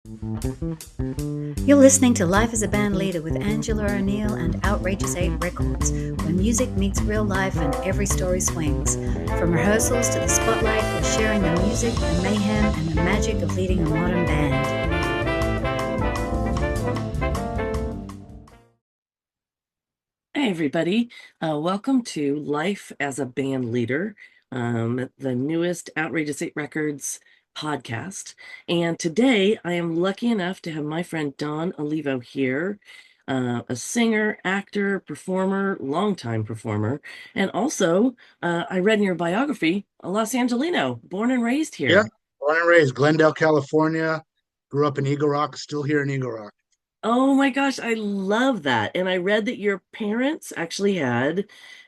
You're listening to Life as a Band Leader with Angela O'Neill and Outrageous 8 Records, where music meets real life and every story swings. From rehearsals to the spotlight, we're sharing the music, the mayhem, and the magic of leading a modern band. Hey, everybody. Welcome to Life as a Band Leader, the newest Outrageous 8 Records podcast. And today I am lucky enough to have my friend Dan Olivo here, a singer, actor, performer, longtime performer, and also, I read in your biography, a Los Angelino, born and raised Yeah, here. born and raised Glendale, California. Grew up in Eagle Rock, still here in Eagle Rock. Oh my gosh, I love that. And I read that your parents actually had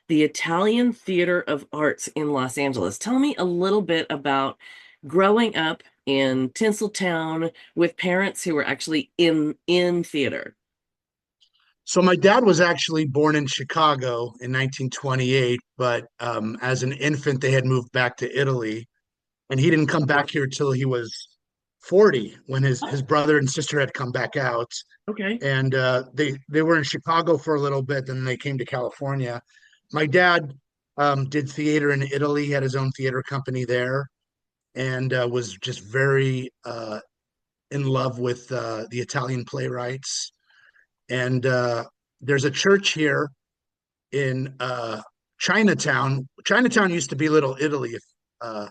the Italian Theater of Arts in Los Angeles. Tell me a little bit about growing up in Tinseltown with parents who were actually in theater. So my dad was actually born in Chicago in 1928, but as an infant, they had moved back to Italy, and he didn't come back here till he was 40 when his brother and sister had come back out, Okay. and they were in Chicago for a little bit, then they came to California. My dad did theater in Italy, he had his own theater company there, and was just very in love with the Italian playwrights. And there's a church here in Chinatown. Chinatown used to be Little Italy, if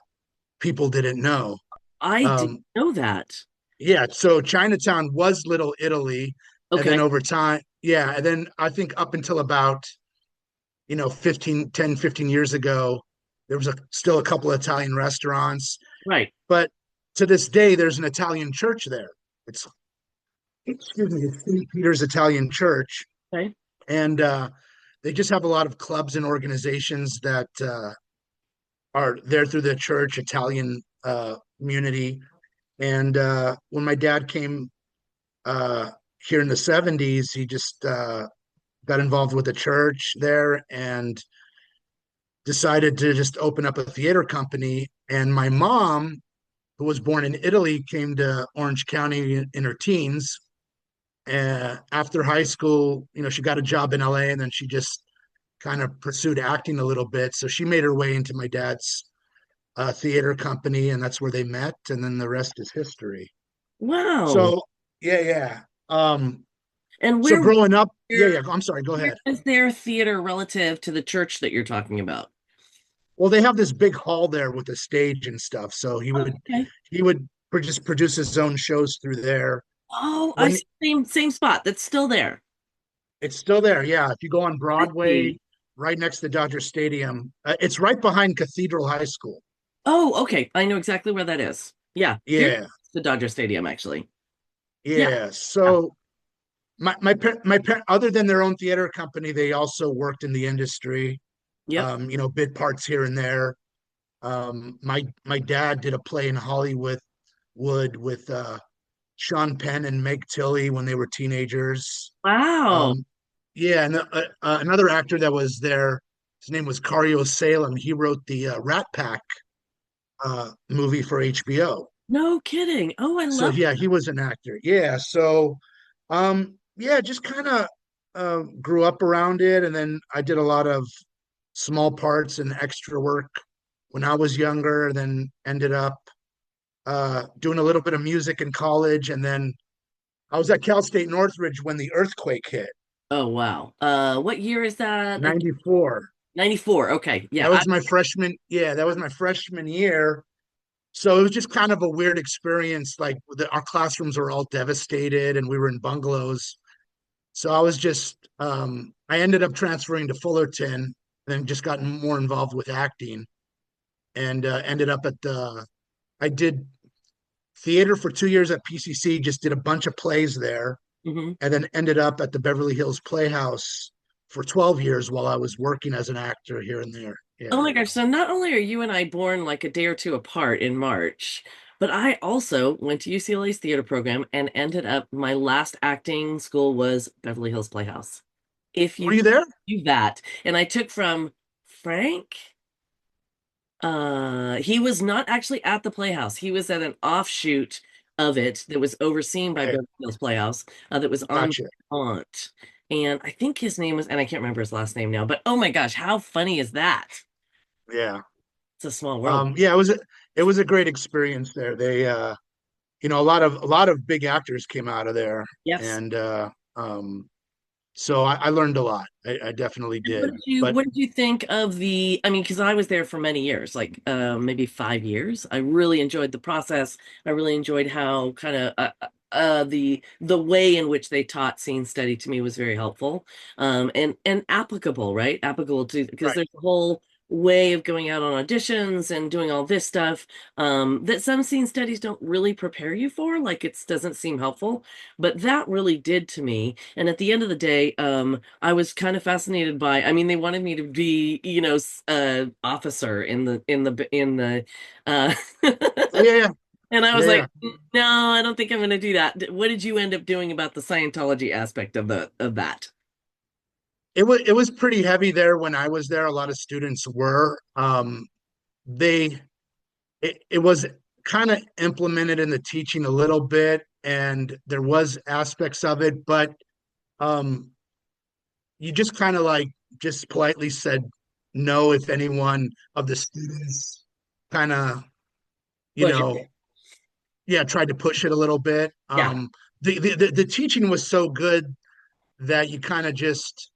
people didn't know. I didn't Um, know that. yeah, so Chinatown was Little Italy, and then Okay. over time, yeah, and then I think up until about 15 years ago, there was still a couple of Italian restaurants, Right. but to this day, there's an Italian church there. It's excuse me, it's St. Peter's Italian Church, Okay. and they just have a lot of clubs and organizations that are there through the church Italian community. And when my dad came uh, here in the 70s, he just got involved with the church there and decided to just open up a theater company. And my mom, who was born in Italy, came to Orange County in her teens. After high school, she got a job in LA, and then she just kind of pursued acting a little bit. So she made her way into my dad's theater company, and that's where they met. And then the rest is history. Wow. So, yeah, yeah. Um, And so where growing up, yeah, where yeah. I'm sorry. Go where ahead. is their theater relative to the church that you're talking about? Well, they have this big hall there with a stage and stuff. So he Oh, would okay. he would just produce his own shows through there. Oh, I When see. Same spot. That's still there. it's still there, yeah. If you go on I Broadway, see. right next to Dodger Stadium, it's right behind Cathedral High School. Oh, okay. I know exactly where that is. Yeah, very Yeah, close to Dodger Stadium, actually. Yeah. yeah. Yeah. So other than their own theater company, they also worked in the industry. Yep. Bit parts here and there. My dad did a play in Hollywood Wood with Sean Penn and Meg Tilly when they were teenagers. Wow. Um, yeah, and another actor that was there, his name was Cario Salem. He wrote the Rat Pack movie for HBO. No kidding. Oh, I So love yeah, he was an actor. Yeah, so yeah, just kind of grew up around it, and then I did a lot of small parts and extra work when I was younger, and then ended up doing a little bit of music in college, and then I was at Cal State Northridge when the earthquake hit, Oh, wow. What year is that? 94. 94. Okay. Yeah. That was my freshman, yeah, that was my freshman year. So it was just kind of a weird experience. Like our classrooms were all devastated and we were in bungalows. So I ended up transferring to Fullerton and then just gotten more involved with acting and ended up I did theater for 2 years at PCC, just did a bunch of plays there, hmm and then ended up at the Beverly Hills Playhouse for 12 years while I was working as an actor here and there. Oh Yeah. my gosh. So not only are you and I born like a day or two apart in March, but I also went to UCLA's theater program and ended up, my last acting school was Beverly Hills Playhouse. If Were you you there? do that. And I took from Frank. He was not actually at the Playhouse. He was at an offshoot of it that was overseen by Okay, Beverly Hills Playhouse, that was on gotcha. my aunt. And I think his name was, and I can't remember his last name now, but oh my gosh, how funny is that? Yeah. It's a small world. Yeah, it was a great experience there. They a lot of big actors came out of there, Yes. and so I learned a lot. I definitely And did. But what did you think of I mean, because I was there for many years, like maybe 5 years. I really enjoyed the process. I really enjoyed how kind of the way in which they taught scene study to me was very helpful, and applicable, right? Applicable to because right, there's a whole way of going out on auditions and doing all this stuff that some scene studies don't really prepare you for. Like it doesn't seem helpful, but that really did to me. And at the end of the day, I was kind of fascinated by, I mean, they wanted me to be, officer in the oh yeah, and I was yeah, like, yeah. no, I don't think I'm going to do that. What did you end up doing about the Scientology aspect of that? It was pretty heavy there when I was there. A lot of students were. They it was kind of implemented in the teaching a little bit, and there was aspects of it, but um, you just kind of like just politely said no if anyone of the students kind of, you Push know, it. yeah, tried to push it a little bit. Yeah. The teaching was so good that you kind of just,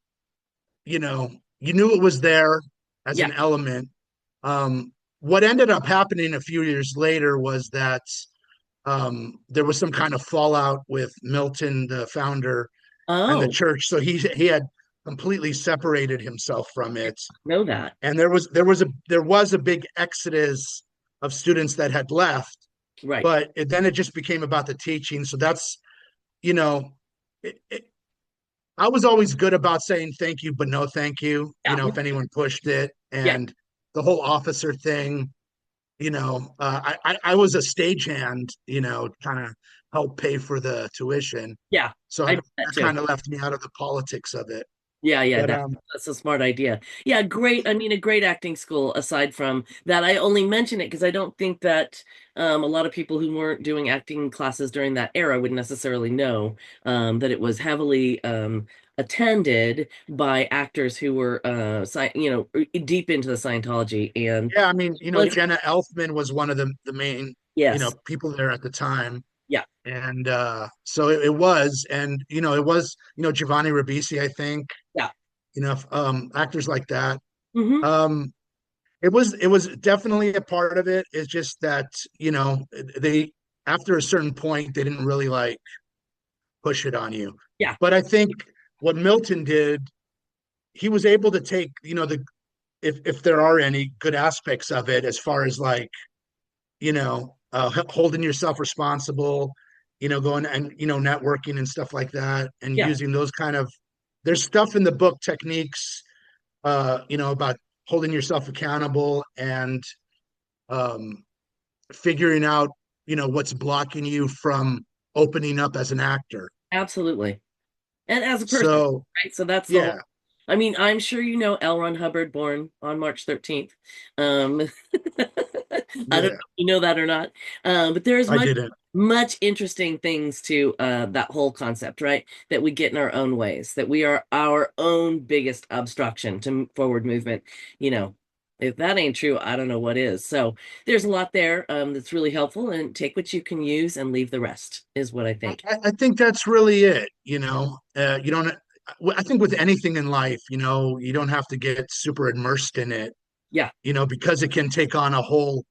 you know, you knew it was there as Yeah. an element. What ended up happening a few years later was that there was some kind of fallout with Milton, the founder, and the Oh, church. So he had completely separated himself from it, know that. and there was a big exodus of students that had left, Right. but then it just became about the teaching. So that's, you know, it, it, I was always good about saying thank you, but no thank you. You Yeah. know, if anyone pushed it, Yeah. and the whole officer thing. I was a stagehand. Kind of help pay for the tuition. Yeah. So I did that that too. kind of left me out of the politics of it. Yeah, yeah, But that's a smart idea. Yeah, great. I mean, a great acting school aside from that. I only mention it because I don't think that a lot of people who weren't doing acting classes during that era would necessarily know that it was heavily attended by actors who were deep into the Scientology and yeah, I mean, was Jenna Elfman was one of the main, yes. people there at the time. Yeah. And so it was, and it was, Giovanni Ribisi, I think, Yeah. actors like that. Hmm. Um, it was definitely a part of it. It's just that, they after a certain point they didn't really like push it on you. Yeah. But I think what Milton did, he was able to take, the if there are any good aspects of it as far as like, holding yourself responsible, going and networking and stuff like that, and Yeah. using those kind of, there's stuff in the book, techniques, about holding yourself accountable, and um, figuring out, what's blocking you from opening up as an actor. Absolutely. And as a person, So right? So that's the whole. yeah, I mean, I'm sure you know L. Ron Hubbard, born on March 13th. Um, I don't know yeah, if you know that or not. But there's I didn't. much interesting things to that whole concept, right? That we get in our own ways, that we are our own biggest obstruction to forward movement. You know, if that ain't true, I don't know what is. So there's a lot there that's really helpful, and take what you can use and leave the rest, is what I think. I think that's really it. You don't. I think with anything in life, you don't have to get super immersed in it, Yeah, because it can take on a whole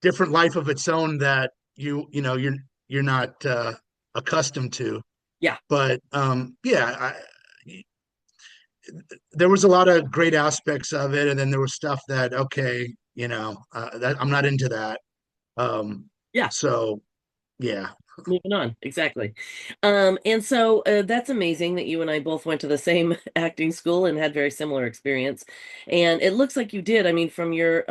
different life of its own that you're not accustomed to. yeah. But yeah, there was a lot of great aspects of it, and then there was stuff that, okay, that I'm not into that. Um, Yeah. so yeah. Moving on, exactly. And so that's amazing that you and I both went to the same acting school and had very similar experience. And it looks like you did. I mean, from your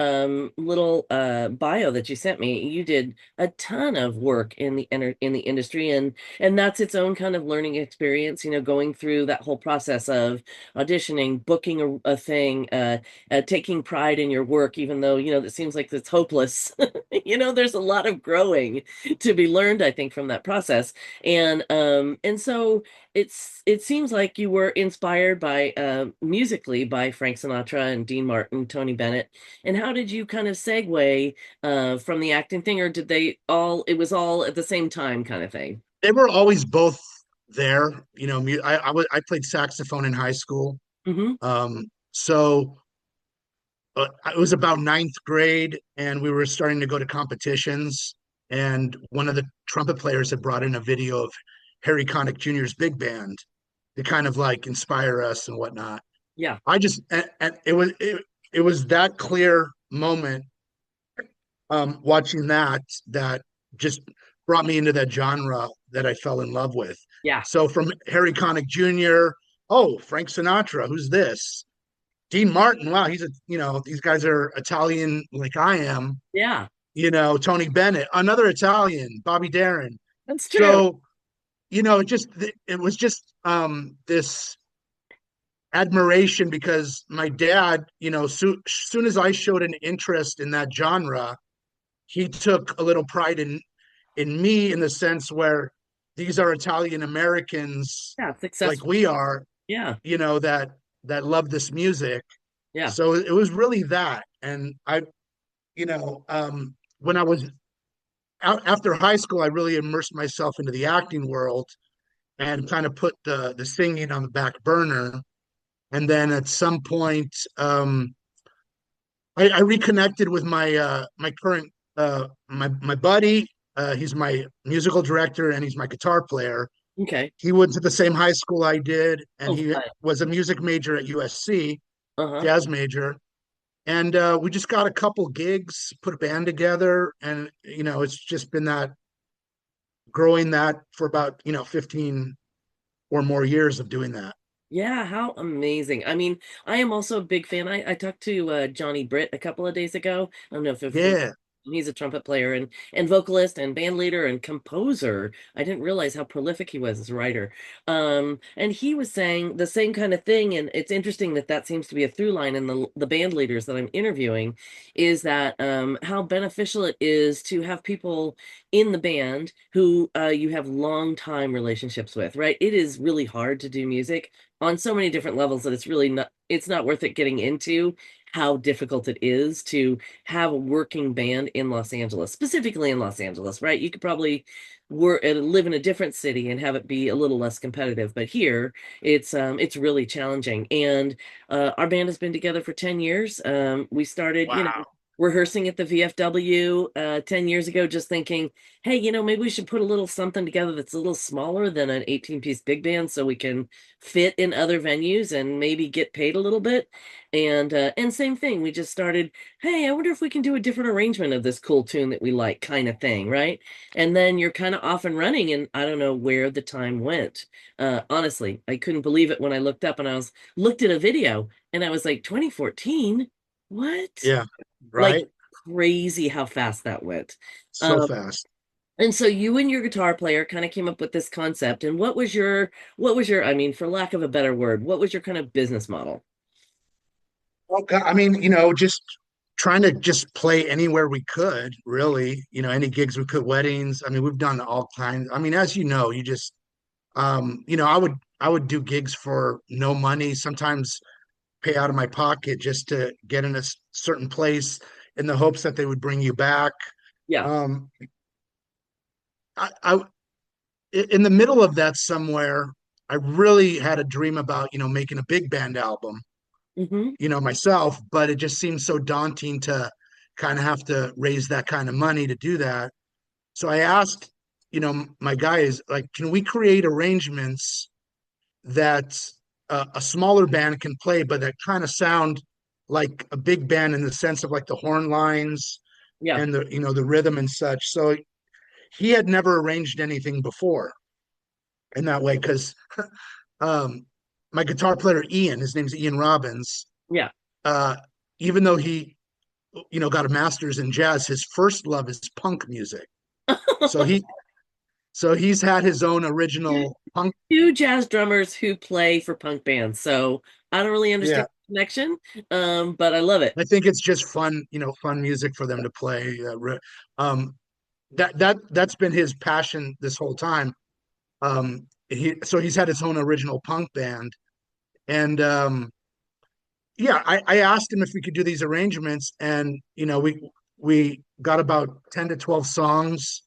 little bio that you sent me, you did a ton of work in the industry, and that's its own kind of learning experience. You know, going through that whole process of auditioning, booking a thing, taking pride in your work, even though it seems like it's hopeless. There's a lot of growing to be learned, I think, from that process. And so it seems like you were inspired by musically by Frank Sinatra and Dean Martin, Tony Bennett. And how did you kind of segue from the acting thing, or did it was all at the same time kind of thing? They were always both there. I played saxophone in high school. Hmm. So it was about ninth grade, and we were starting to go to competitions. And one of the trumpet players had brought in a video of Harry Connick Jr.'s big band to kind of like inspire us and whatnot. Yeah. I just and it was that clear moment, watching that just brought me into that genre that I fell in love with. Yeah. So from Harry Connick Jr., oh, Frank Sinatra, who's this? Dean Martin, wow, these guys are Italian like I am. Yeah. Tony Bennett, another Italian, Bobby Darin. That's true. So, it was just this admiration because my dad, soon as I showed an interest in that genre, he took a little pride in me in the sense where these are Italian Americans Yeah. like Successful. we are, Yeah. that love this music. Yeah. So it was really that. And when I was out after high school, I really immersed myself into the acting world and kind of put the singing on the back burner. And then at some point, I reconnected with my current my buddy. He's my musical director and he's my guitar player. Okay. He went to the same high school I did, and Oh, he fun. was a music major at USC, Uh-huh. jazz major. And we just got a couple gigs, put a band together, and it's just been that growing that for about 15 or more years of doing that. Yeah, how amazing. I mean, I am also a big fan. I talked to Johnny Britt a couple of days ago. I don't know if Yeah, he's a trumpet player and vocalist and band leader and composer. I didn't realize how prolific he was as a writer. And he was saying the same kind of thing. And it's interesting that that seems to be a through line in the band leaders that I'm interviewing, is that how beneficial it is to have people in the band who you have long time relationships with, right? It is really hard to do music on so many different levels that it's not worth it getting into how difficult it is to have a working band in Los Angeles, specifically in Los Angeles, right? You could probably live in a different city and have it be a little less competitive, but here it's really challenging. And our band has been together for 10 years. We started, wow. rehearsing at the VFW 10 years ago, just thinking, hey, maybe we should put a little something together that's a little smaller than an 18-piece big band so we can fit in other venues and maybe get paid a little bit. And same thing, we just started, hey, I wonder if we can do a different arrangement of this cool tune that we like, kind of thing, right? And then you're kind of off and running, and I don't know where the time went. Honestly, I couldn't believe it when I looked up and looked at a video and I was like, 2014? What? Yeah, Like right. crazy how fast that went. So Um, fast. and so you and your guitar player kind of came up with this concept. And what was your, I mean, for lack of a better word, what was your kind of business model? Well, God, I mean, just trying to just play anywhere we could, really. Any gigs we could, weddings. I mean, we've done all kinds. I mean, as you know, you just I would do gigs for no money, sometimes pay out of my pocket just to get in a certain place in the hopes that they would bring you back. Yeah. Um, I in the middle of that somewhere, I really had a dream about, making a big band album, Hmm. myself, but it just seemed so daunting to kind of have to raise that kind of money to do that. So I asked, my guys, like, can we create arrangements that a smaller band can play, but that kind of sound like a big band in the sense of like the horn lines Yeah. and the rhythm and such. So he had never arranged anything before in that way because um, my guitar player Ian, his name's Ian Robbins. Yeah. Uh, Even though he, got a master's in jazz, his first love is punk music. So he's had his own original punk. Two jazz drummers who play for punk bands. So I don't really Yeah, understand the connection, but I love it. I think it's just fun, fun music for them to play. Um, that's been his passion this whole time. So he's had his own original punk band, and yeah, I asked him if we could do these arrangements, and we got about 10 to 12 songs.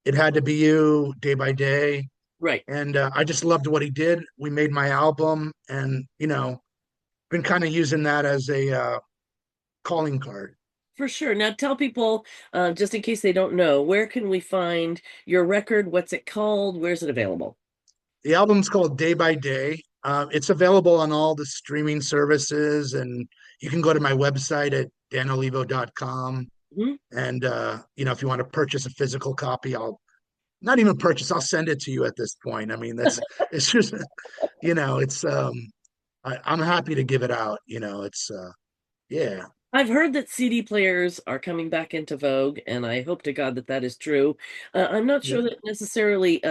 It Had to Be You, Day by Day, Right. and I just loved what he did. We made my album, and been kind of using that as a calling card. For sure. Now tell people, just in case they don't know, where can we find your record? What's it called? Where's it available? The album's called Day by Day. It's available on all the streaming services, and you can go to my website at danolivo.com. Mhm. And if you want to purchase a physical copy, I'll not even purchase, I'll send it to you at this point. I mean, that's it's just it's I'm happy to give it out. It's yeah. I've heard that CD players are coming back into vogue, and I hope to God that that is true. I'm not sure Yeah. that necessarily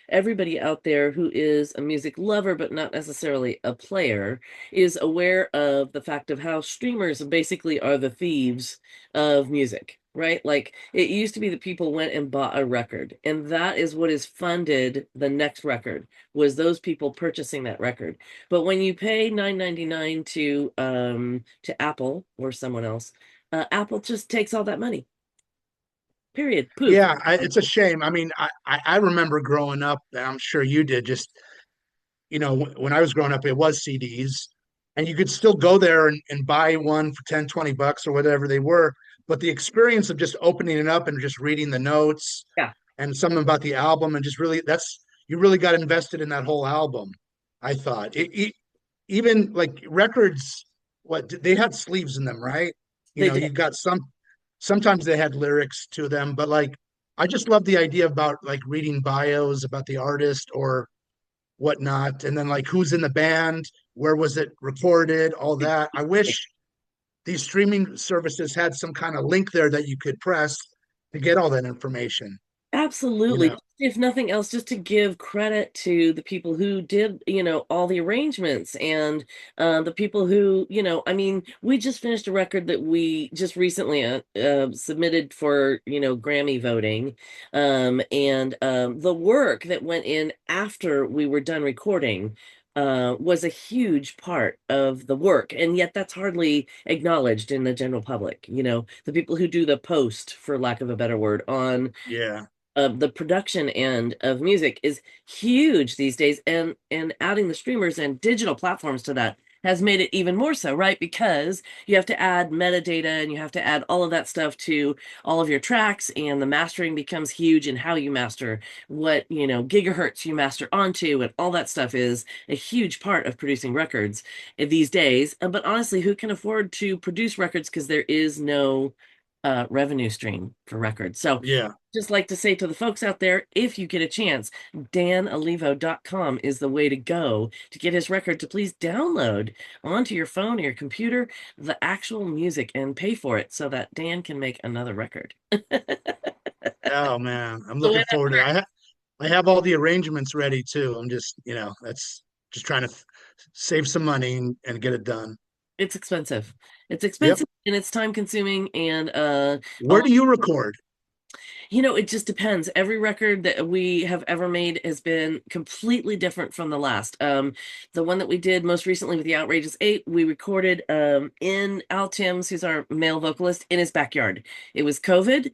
everybody out there who is a music lover, but not necessarily a player, is aware of the fact of how streamers basically are the thieves of music, right? Like it used to be that people went and bought a record, and that is what has funded the next record, was those people purchasing that record. But when you pay $9.99 to Apple or someone else, Apple just takes all that money. Period. Poof. Yeah, it's a shame. I mean, I remember growing up, and I'm sure you did. Just when I was growing up, it was CDs, and you could still go there and buy one for 10, 20 bucks or whatever they were. But the experience of just opening it up and just reading the notes Yeah, and something about the album, and just really, you really got invested in that whole album. I thought even like records, what they had sleeves in them, right? they You did. got sometimes they had lyrics to them, but like I just love the idea about like reading bios about the artist or whatnot, and then like who's in the band, where was it recorded, all that. I wish these streaming services had some kind of link there that you could press to get all that information. You Absolutely. know, If nothing else, just to give credit to the people who did, all the arrangements and the people who, I mean, we just finished a record that we just recently submitted for, Grammy voting. And the work that went in after we were done recording was a huge part of the work. And yet that's hardly acknowledged in the general public. The people who do the post, for lack of a better word, on yeah, the production end of music is huge these days, and adding the streamers and digital platforms to that has made it even more so, right? Because you have to add metadata and you have to add all of that stuff to all of your tracks, and the mastering becomes huge, and how you master, what gigahertz you master onto, and all that stuff is a huge part of producing records these days. But honestly, who can afford to produce records because there is no revenue stream for records? So yeah. just like to say to the folks out there, if you get a chance, danolivo.com is the way to go to get his record, to please download onto your phone or your computer the actual music and pay for it so that Dan can make another record. Oh man, I'm The way looking that forward to it. works. I have all the arrangements ready too. I'm just, that's just trying to save some money and get it done. It's expensive. It's Yep. expensive and it's time consuming, and a Where do you record? It just depends. Every record that we have ever made has been completely different from the last. The one that we did most recently with the Outrageous Eight, we recorded in Al Timms, who's our male vocalist, in his backyard. It was COVID.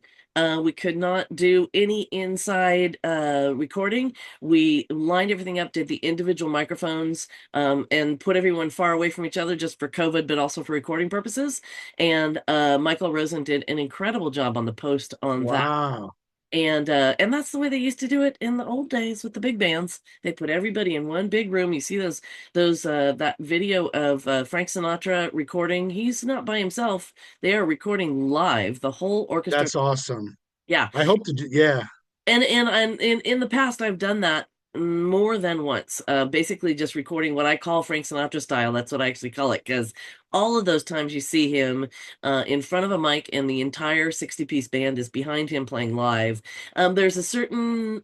We could not do any inside recording. We lined everything up, did the individual microphones, and put everyone far away from each other just for COVID, but also for recording purposes. And Michael Rosen did an incredible job on the post on that. Wow. And that's the way they used to do it in the old days with the big bands. They put everybody in one big room. You see those that video of Frank Sinatra recording. He's not by himself. They are recording live, the whole orchestra. That's awesome. Yeah, I hope to do, yeah. And in the past, I've done that more than once. Basically, just recording what I call Frank Sinatra style. That's what I actually call it, because all of those times you see him in front of a mic and the entire 60-piece band is behind him playing live. There's a certain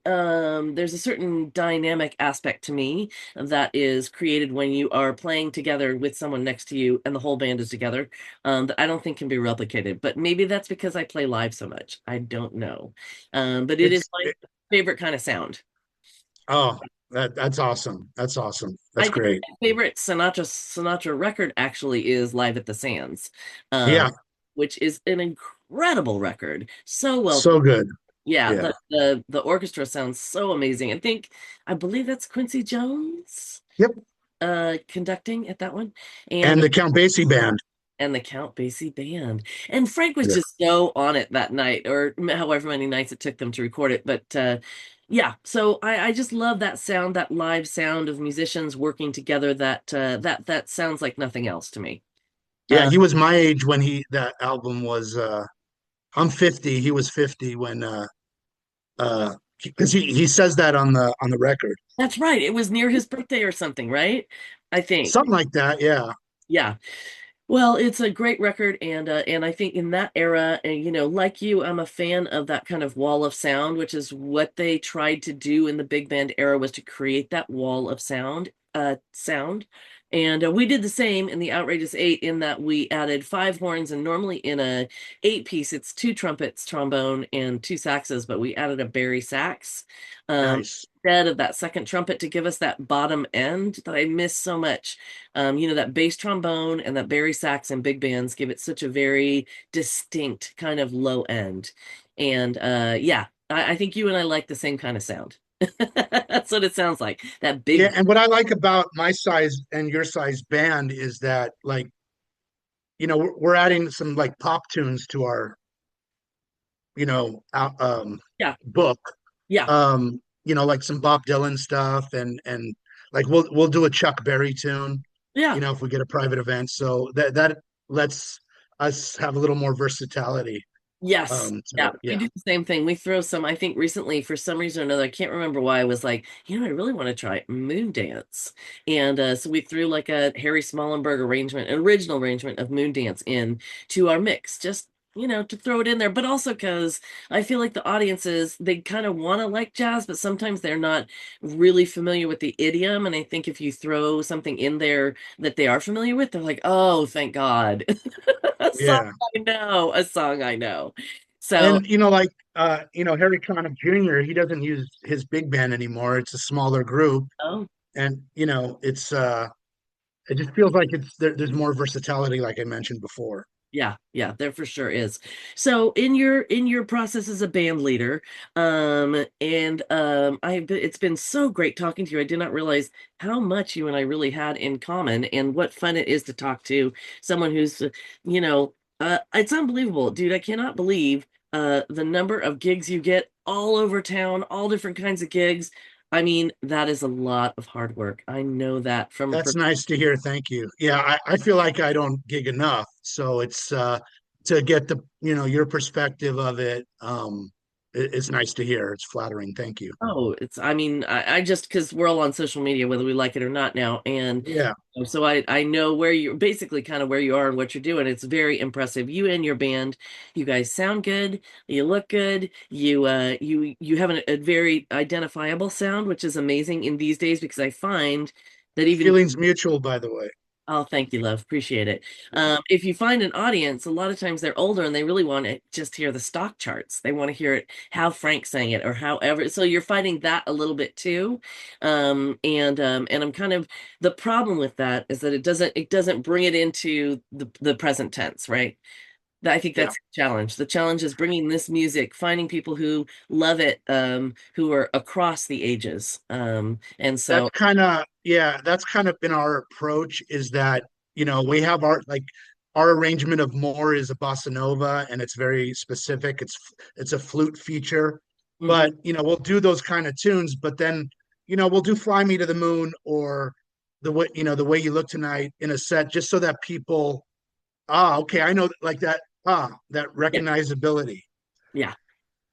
dynamic aspect to me that is created when you are playing together with someone next to you and the whole band is together, that I don't think can be replicated. But maybe that's because I play live so much. I don't know. But it is It's my it, favorite kind of sound. oh, that's awesome. That's awesome. I That's think great. my favorite Sinatra record actually is Live at the Sands, um, Yeah, which is an incredible record. So well, so good. yeah, Yeah. the orchestra sounds so amazing. I believe that's Quincy Jones Yep. conducting at that one, And and the Count Basie band. and the Count Basie band. And Frank was Yeah. just so on it that night, or however many nights it took them to record it. But yeah, so I just love that sound, that live sound of musicians working together. That sounds like nothing else to me. Yeah, Uh, he was my age when he that album was I'm 50, he was 50 when because he says that on the record. that's right. It was near his birthday or something, right? I think. Something like that, yeah. Yeah. Well, it's a great record, and I think in that era, and like you, I'm a fan of that kind of wall of sound, which is what they tried to do in the big band era, was to create that wall of sound. And we did the same in the Outrageous Eight, in that we added five horns, and normally in a eight piece, it's two trumpets, trombone, and two saxes, but we added a bari sax. Nice. Instead of that second trumpet, to give us that bottom end that I miss so much. That bass trombone and that bari sax and big bands give it such a very distinct kind of low end. And yeah, I think you and I like the same kind of sound. That's what it sounds like. That Yeah, big, and what I like about my size and your size band is that, like, we're adding some like pop tunes to our, yeah, book. yeah, Like some Bob Dylan stuff, and like we'll do a Chuck Berry tune, yeah. if we get a private event. So that lets us have a little more versatility. Yes. So Yeah, we yeah. do the same thing. We throw some, I think recently, for some reason or another, I can't remember why, I was like, I really want to try Moon Dance. And so we threw like a Harry Smallenberg arrangement, an original arrangement of Moon Dance in to our mix, just, to throw it in there. But also because I feel like the audiences, they kind of want to like jazz, but sometimes they're not really familiar with the idiom. And I think if you throw something in there that they are familiar with, they're like, oh, thank God. A song Yeah. I know, a song I know. So, And Harry Connick Jr., he doesn't use his big band anymore. It's a smaller group. oh, And it just feels like there's more versatility, like I mentioned before. yeah, yeah, there for sure is. So in your process as a band leader, and it's been so great talking to you. I did not realize how much you and I really had in common, and what fun it is to talk to someone who's, it's unbelievable, dude. I cannot believe the number of gigs you get all over town, all different kinds of gigs. I mean, that is a lot of hard work. I know that from That's nice to hear. Thank you. Yeah, I feel like I don't gig enough. So it's to get your perspective of it. It's nice to hear. It's flattering. Thank you. I mean, I just, because we're all on social media, whether we like it or not now. And Yeah. so I know where you're, basically kind of where you are and what you're doing. It's very impressive. You and your band, you guys sound good. You look good. You have a very identifiable sound, which is amazing in these days, because I find that even. Feelings mutual, by the way. Oh, thank you, love. Appreciate it. If you find an audience, a lot of times they're older and they really want to just hear the stock charts. They want to hear it, how Frank sang it, or however. So you're fighting that a little bit too. And I'm kind of, the problem with that is that it doesn't bring it into the present tense, right? I think Yeah. that's the challenge. The challenge is bringing this music, finding people who love it, who are across the ages. And so, That's kind of been our approach, is that, we have our arrangement of More is a bossa nova, and it's very specific. It's a flute feature, mhm. but we'll do those kind of tunes, but then, we'll do Fly Me to the Moon, or the way you look tonight in a set, just so that people, okay, I know, like that, that Yeah, recognizability. yeah.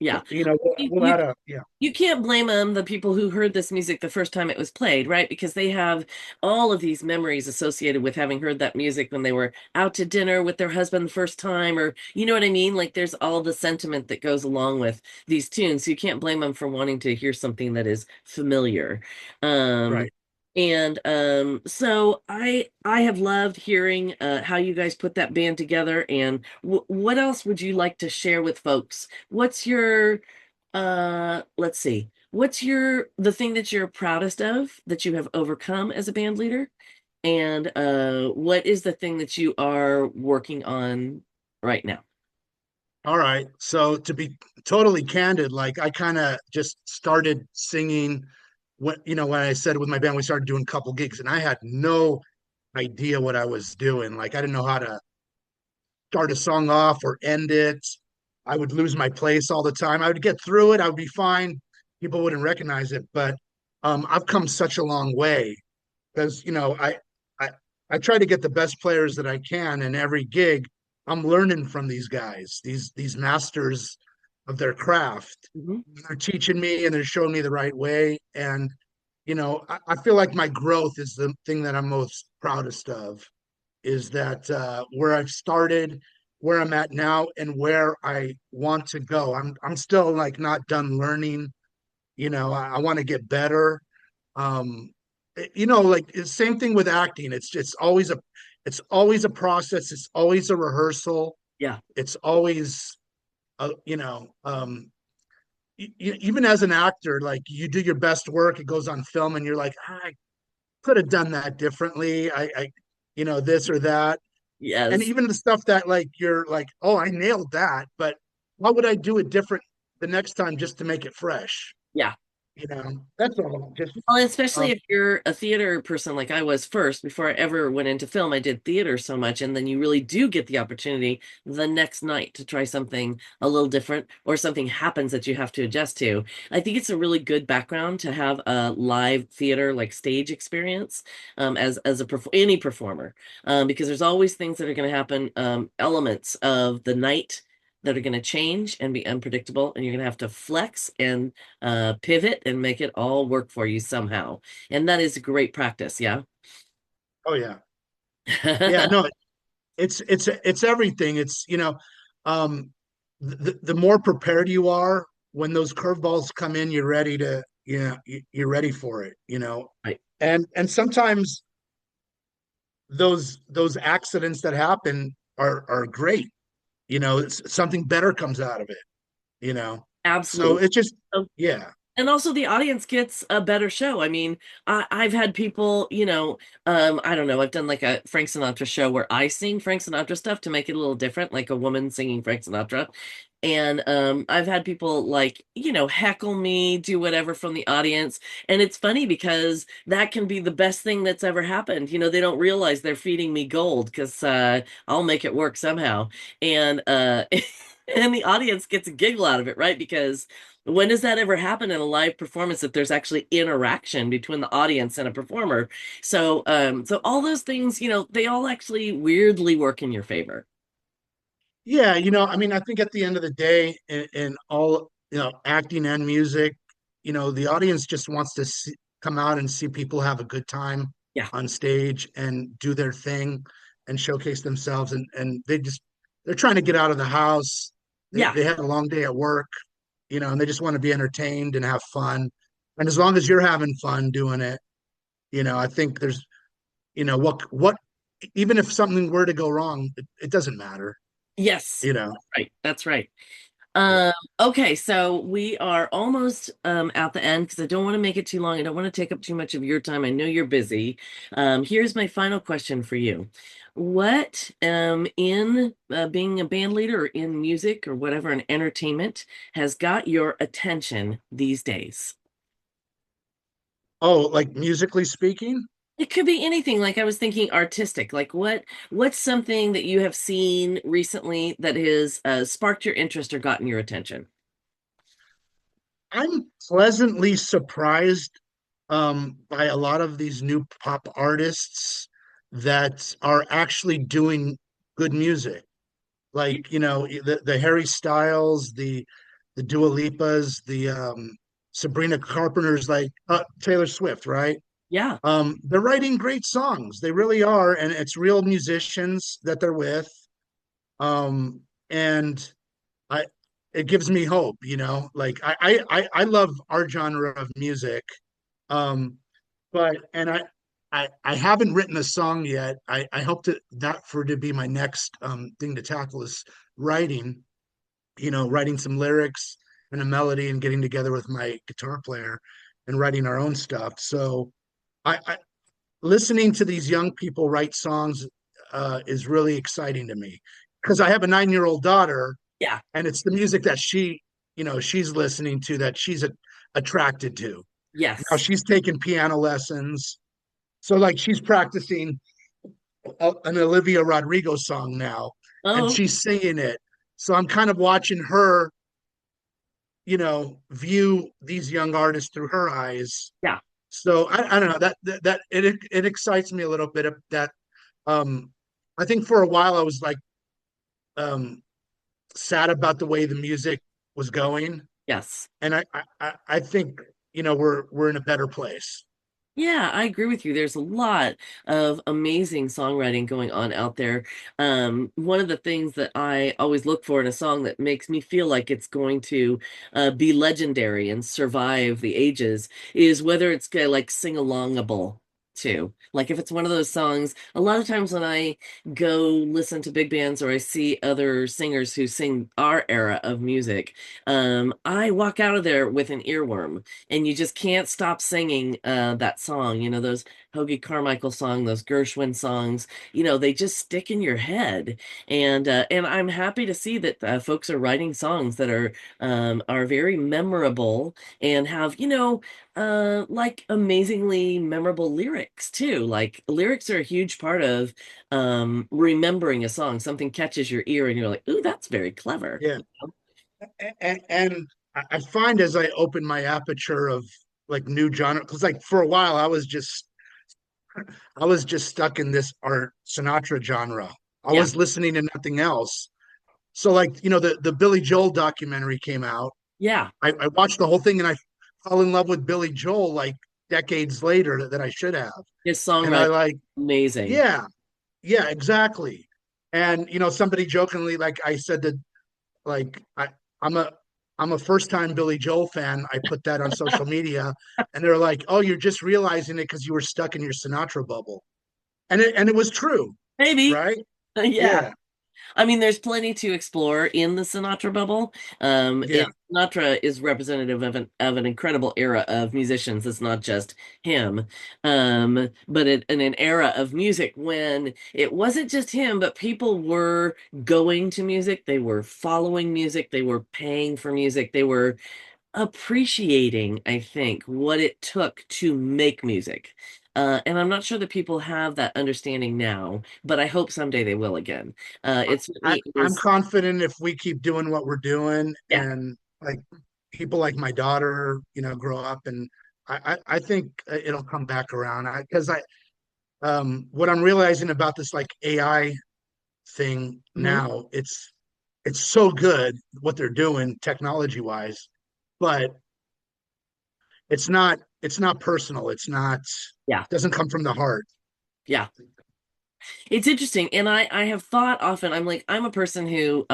Yeah. You know, You, we'll you add a yeah. you can't blame them, the people who heard this music the first time it was played, right? Because they have all of these memories associated with having heard that music when they were out to dinner with their husband the first time, or you know what I mean? Like there's all the sentiment that goes along with these tunes. So you can't blame them for wanting to hear something that is familiar. Um, Right. and so I have loved hearing how you guys put that band together. And what else would you like to share with folks? What's your let's see. What's the thing that you're proudest of that you have overcome as a band leader? And what is the thing that you are working on right now? All right. So to be totally candid, like I kind of just started singing when I said with my band, we started doing a couple gigs and I had no idea what I was doing. Like I didn't know how to start a song off or end it. I would lose my place all the time. I would get through it. I would be fine. People wouldn't recognize it, but I've come such a long way because I I try to get the best players that I can, and every gig I'm learning from these guys, these masters of their craft. Hmm. They're teaching me and they're showing me the right way, and I feel like my growth is the thing that I'm most proudest of. Is that where I've started, where I'm at now, and where I want to go. I'm still like not done learning. I want to get better. um like it's same thing with acting. It's always a process. It's always a rehearsal. Yeah. It's always even as an actor, like you do your best work, it goes on film and you're like, I could have done that differently. This or that. And Yes. even the stuff that like you're like, oh, I nailed that, but how would I do it different the next time just to make it fresh? Yeah. That's all. Just Well, especially um, if you're a theater person like I was first, before I ever went into film, I did theater so much, and then you really do get the opportunity the next night to try something a little different, or something happens that you have to adjust to. I think it's a really good background to have a live theater like stage experience, any performer, because there's always things that are going to happen, elements of the night that are going to change and be unpredictable, and you're going to have to flex and pivot and make it all work for you somehow. And that is great practice. Yeah. oh yeah, yeah. No, it's everything. Um, the more prepared you are when those curveballs come in, you're ready to, you're ready for it. Right. And sometimes those accidents that happen are great. Something better comes out of it. You know, so Absolutely. it's just So, yeah, and also the audience gets a better show. I mean, I've had people, I don't know, I've done like a Frank Sinatra show where I sing Frank Sinatra stuff to make it a little different, like a woman singing Frank Sinatra. And I've had people like, heckle me, do whatever from the audience. And it's funny because that can be the best thing that's ever happened. They don't realize they're feeding me gold because I'll make it work somehow. And and the audience gets a giggle out of it, right? Because when does that ever happen in a live performance that there's actually interaction between the audience and a performer? So all those things, they all actually weirdly work in your favor. yeah. I mean, I think at the end of the day, in all acting and music, the audience just wants to come out and see people have a good time Yeah. on stage and do their thing and showcase themselves, and they're trying to get out of the house. they, Yeah. they had a long day at work, and they just want to be entertained and have fun. And as long as you're having fun doing it, I think there's, what even if something were to go wrong, it doesn't matter, Yes. you know. Right. That's right. Yeah. Okay, so we are almost at the end because I don't want to make it too long. I don't want to take up too much of your time. I know you're busy. Here's my final question for you. What in being a band leader or in music or whatever in entertainment has got your attention these days? Oh, like musically speaking? It could be anything. Like I was thinking artistic. Like what's something that you have seen recently that has sparked your interest or gotten your attention? I'm pleasantly surprised by a lot of these new pop artists that are actually doing good music. Like, the Harry Styles, the the Dua Lipas, the Sabrina Carpenter's, like Taylor Swift, right? Yeah. They're writing great songs. They really are, and it's real musicians that they're with. And I it gives me hope, Like I love our genre of music. Um, but and I haven't written a song yet. I hope to be my next thing to tackle is writing, writing some lyrics and a melody and getting together with my guitar player and writing our own stuff. So I listening to these young people write songs is really exciting to me because I have a 9-year-old daughter, Yeah. and it's the music that she's listening to, that she's attracted to. Now Yes. she's taking piano lessons, so like she's practicing an Olivia Rodrigo song now, and Oh, she's singing it. So I'm kind of watching her, view these young artists through her eyes. yeah. So I don't know, that it excites me a little bit of that. um I think for a while I was like um sad about the way the music was going, Yes. and I think we're in a better place. Yeah, I agree with you. There's a lot of amazing songwriting going on out there. One of the things that I always look for in a song that makes me feel like it's going to be legendary and survive the ages is whether it's like sing-alongable too. Like if it's one of those songs, a lot of times when I go listen to big bands or I see other singers who sing our era of music, I walk out of there with an earworm and you just can't stop singing that song. Those Hoagie Carmichael songs, those Gershwin songs. They just stick in your head. And I'm happy to see that folks are writing songs that are very memorable and have like amazingly memorable lyrics too. Like lyrics are a huge part of remembering a song. Something catches your ear and you're like, "Ooh, that's very clever." Yeah, and I find as I open my aperture of like new genre, because like for a while I was just stuck in this art Sinatra genre. I Yeah. was listening to nothing else. So like the Billy Joel documentary came out. Yeah. I watched the whole thing, and I fell in love with Billy Joel like decades later that I should have. His And I songwriting, like, amazing. yeah, yeah, exactly. And somebody jokingly, like I said that, like I'm a I'm a first time Billy Joel fan. I put that on social media, and they're like, "Oh, you're just realizing it because you were stuck in your Sinatra bubble," and it was true, Maybe. right? Yeah. Yeah, I mean, there's plenty to explore in the Sinatra bubble. yeah, Sinatra is representative of an incredible era of musicians. It's not just him, but in an era of music when it wasn't just him, but people were going to music, they were following music, they were paying for music, they were appreciating, I think, what it took to make music. And I'm not sure that people have that understanding now, but I hope someday they will again. It certainly I'm is. confident if we keep doing what we're doing, Yeah. and like people like my daughter, grow up, and I think it'll come back around. Because what I'm realizing about this like AI thing Mhm. now, it's so good what they're doing technology wise, but it's not personal. It's not Yeah. doesn't come from the heart. Yeah. It's interesting. And I have thought often, I'm like, I'm a person who,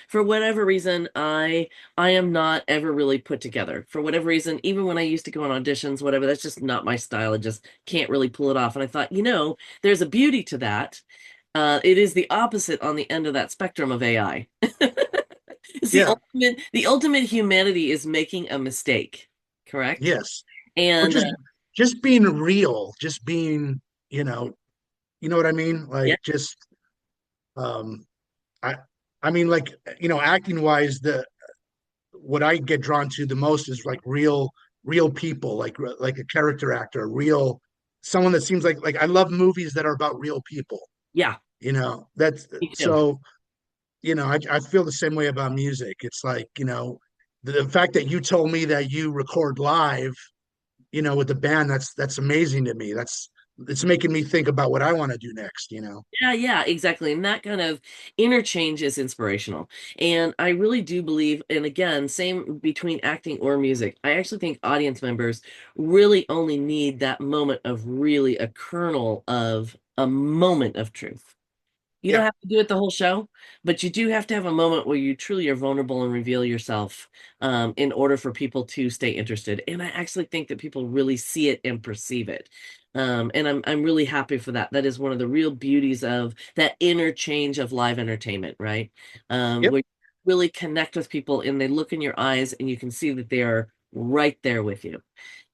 for whatever reason, I am not ever really put together. For whatever reason, even when I used to go on auditions, whatever, that's just not my style. I just can't really pull it off. And I thought, there's a beauty to that. It is the opposite on the end of that spectrum of AI. It's Yeah, the ultimate humanity is making a mistake, correct? yes. Or And just being real, just being, you know, you know what I mean? yeah, Like just um I I mean, like, acting wise, the what I get drawn to the most is like real people, like a character actor, real someone that seems like I love movies that are about real people. yeah, That's me too. so, I feel the same way about music. It's like, the fact that you told me that you record live, with the band, that's amazing to me. it's making me think about what I want to do next, you know. Yeah, exactly. And that kind of interchange is inspirational. And I really do believe, and again, same between acting or music, I actually think audience members really only need that moment of really a kernel of a moment of truth. You don't Yeah. have to do it the whole show, but you do have to have a moment where you truly are vulnerable and reveal yourself in order for people to stay interested. And I actually think that people really see it and perceive it. And I'm really happy for that. That is one of the real beauties of that interchange of live entertainment, right? Yep. Where you really connect with people and they look in your eyes and you can see that they are right there with you.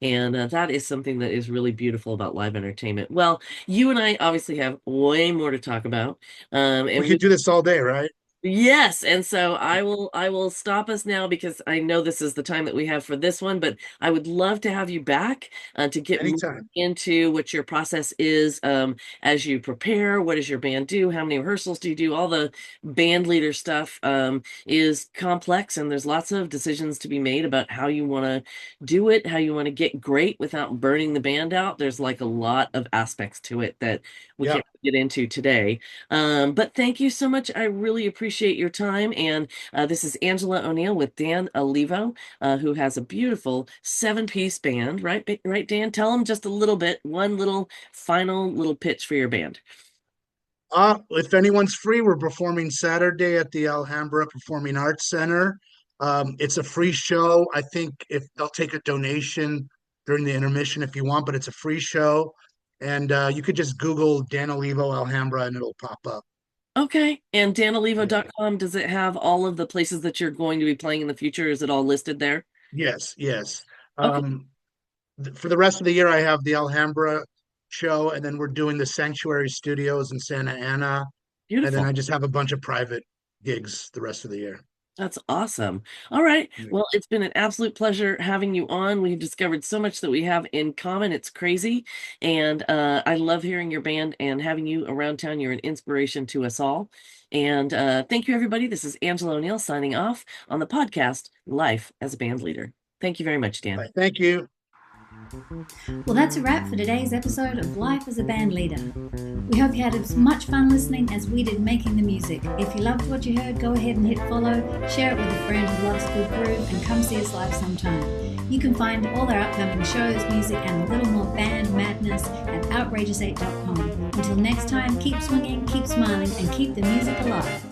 And that is something that is really beautiful about live entertainment. Well, you and I obviously have way more to talk about. We And could we do this all day, right? Yes, and so I will stop us now because I know this is the time that we have for this one, but I would love to have you back to get more Anytime. into what your process is as you prepare. What does your band do? How many rehearsals do you do? All the band leader stuff is complex, and there's lots of decisions to be made about how you want to do it, how you want to get great without burning the band out. There's like a lot of aspects to it that we Yeah. can't get into today. But thank you so much. I really appreciate your time. And this is Angela O'Neill with Dan Olivo, who has a beautiful 7-piece band, right? Right, Dan? Tell them just a little bit, one little final little pitch for your band. If anyone's free, we're performing Saturday at the Alhambra Performing Arts Center. It's a free show. I think if they'll take a donation during the intermission if you want, but it's a free show. And you could just Google Dan Olivo Alhambra and it'll pop up. Okay. And Yeah. danolivo.com, does it have all of the places that you're going to be playing in the future? Is it all listed there? Yes, yes. Okay. For the rest of the year, I have the Alhambra show, and then we're doing the Sanctuary Studios in Santa Ana, and then Beautiful. I just have a bunch of private gigs the rest of the year. That's awesome. All right. Yeah. Well, it's been an absolute pleasure having you on. We've discovered so much that we have in common. It's crazy. And I love hearing your band and having you around town. You're an inspiration to us all. And thank you, everybody. This is Angela O'Neill signing off on the podcast, Life as a Band Leader. Thank you very much, Dan. Bye. Thank you. Well, that's a wrap for today's episode of Life as a Band Leader. We hope you had as much fun listening as we did making the music. If you loved what you heard, go ahead and hit follow, share it with a friend who loves a good groove, and come see us live sometime. You can find all our upcoming shows, music, and a little more band madness at outrageous8.com. Until next time, keep swinging, keep smiling, and keep the music alive.